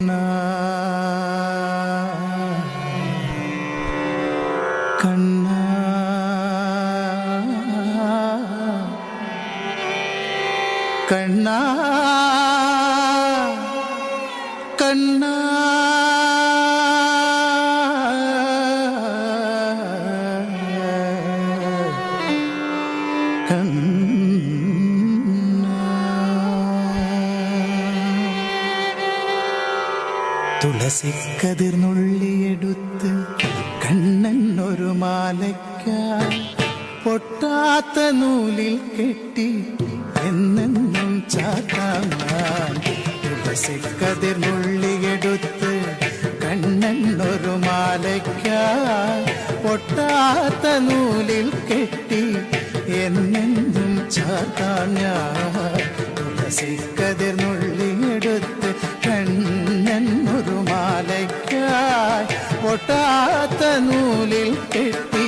കണ്ണാ കണ്ണാ കണ്ണാ തുളസിക്കതിർന്നുള്ളിയെടുത്ത് കണ്ണൻ ഒരു മാലയ്ക്കായി പൊട്ടാത്ത നൂലിൽ കെട്ടി എന്നെന്നും ചാത്താൻ. തുളസിക്കതിർന്നുള്ളിയെടുത്ത് കണ്ണൻ ഒരു മാലയ്ക്കായി പൊട്ടാത്ത നൂലിൽ കെട്ടി എന്നെന്നും ചാത്താൻ. തുളസിക്കതിർന്നുള്ളിയെടുത്ത് കണ്ണൻ ഒരു മാലയ്ക്കായി പൊട്ടാത്ത നൂലിൽ കെട്ടി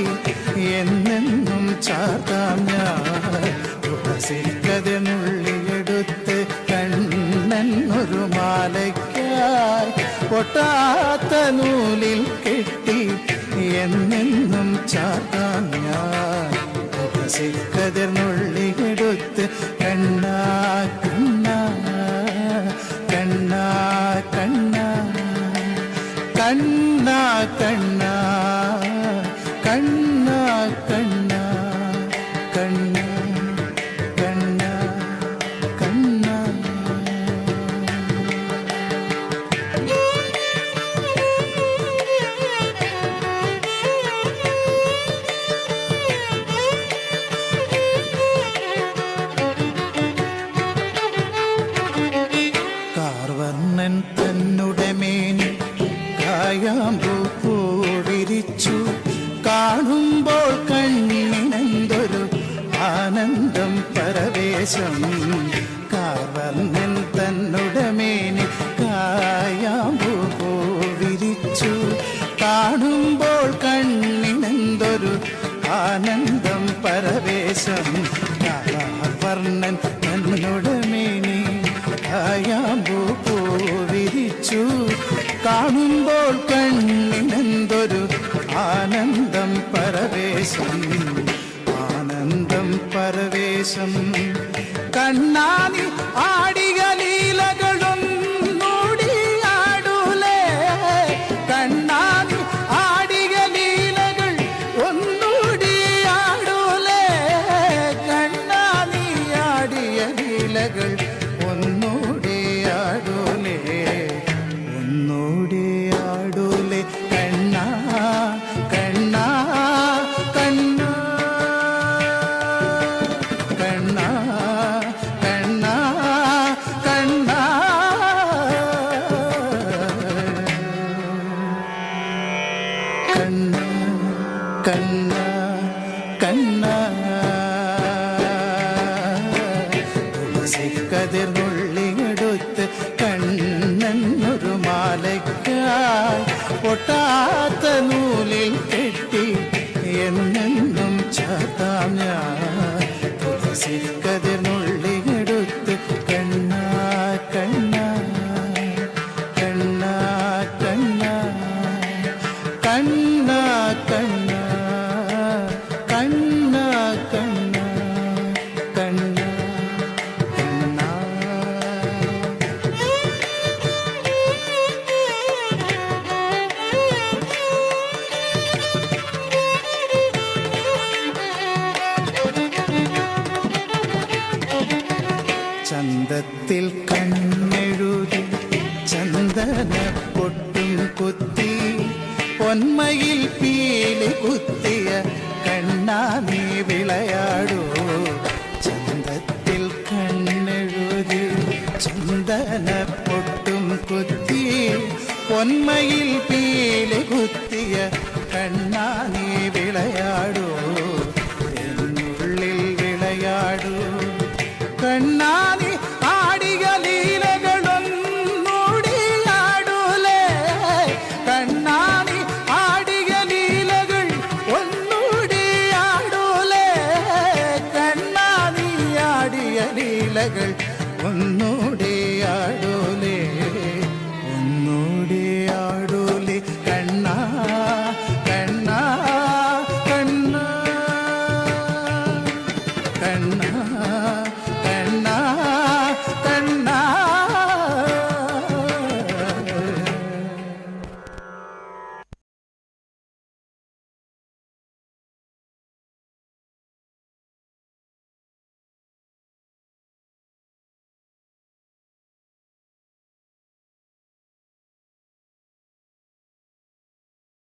എന്നെന്നും ചാർത്താം ഞാൻ. തുളസിക്കതിർന്നുള്ളിയെടുത്ത് കണ്ണൻ ഒരു മാലയ്ക്കായി പൊട്ടാത്ത നൂലിൽ കെട്ടി എന്നെന്നും ചാർത്താം ഞാൻ. തുളസിക്കതിർന്നുള്ളിയെടുത്ത് കണ്ണാ കണ്ണാ കണ്ണാ കണ്ണാ കണ്ണാ കണ്ണാ കണ്ണാ കണ്ണാ കണ്ണാ കണ്ണാ കണ്ണാ. കാർവർണ്ണൻ തന്നുടെ മേനി കായാമ്പൂ പൂവിരിച്ചു കാണുമ്പോൾ കണ്ണിനെന്തൊരു ആനന്ദം പരവേശം. കാർവർണ്ണൻ തന്നുടെ മേനി കായാമ്പൂ പൂവിരിച്ചു കാണുമ്പോൾ കണ്ണിനെന്തൊരു ആനന്ദം പരവേശം. കാർവർണ്ണൻ തന്നുടെ മേനി കായാമ്പൂ പൂവിരിച്ചു കാണുമ്പോൾ കണ്ണിനെന്തൊരു ആനന്ദം പരവേശം. ആനന്ദം പരവേശം. കണ്ണാനി ആടിയ ലീലകളൊന്നൂടി ആടൂലേ. കണ്ണാനി ആടിയ ലീലകൾ ഒന്നൂടി ആടൂലേ. കണ്ണാനി ആടിയ ലീലകൾ ഒന്നൂടി ആടൂലേ. ഒന്നൂടി ആടൂലേ. കണ്ണാ കണ്ണാ കണ്ണാ കണ്ണാ കണ്ണാ കണ്ണാ. കണ്ണാ കണ്ണാ കണ്ണാ. തുളസിക്കതിർന്നുള്ളിയെടുത്ത് കണ്ണൻ ഒരു മാലയ്ക്കായി പൊട്ടാത്ത നൂലിൽ കെട്ടി എന്നെന്നും ചാത്താം ഞാൻ. തുളസിക്കതിർന്നുള്ളിയെടുത്ത് കണ്ണാ കണ്ണാ കണ്ണാ കണ്ണാ കണ്ണാ കണ്ണാ കണ്ണാ കണ്ണാ കണ്ണാ കണ്ണാ. ചന്തത്തിൽ കണ്ണെഴുതി ചന്ദന പൊട്ടും കുത്തി പൊന്മയിൽ പീലി കുത്തിയ കണ്ണാ നീ വിളയാടൂ. ചന്തത്തിൽ കണ്ണെഴുതി ചന്ദന പൊട്ടും കുത്തി പൊന്മയിൽ പീലി കുത്തിയ കണ്ണാ നീ വിളയാടൂ. എന്നുള്ളിൽ വിളയാടൂ. കണ്ണാനി ആടിയ ലീലകളൊന്നൂടി ആടൂലേ. കണ്ണാനി ആടിയ ലീലകൾ ഒന്നൂടി ആടൂലേ. കണ്ണാനി ആടിയ ലീലകൾ ഒന്നൂടി ആടൂലേ. ഒന്നു കണ്ണാ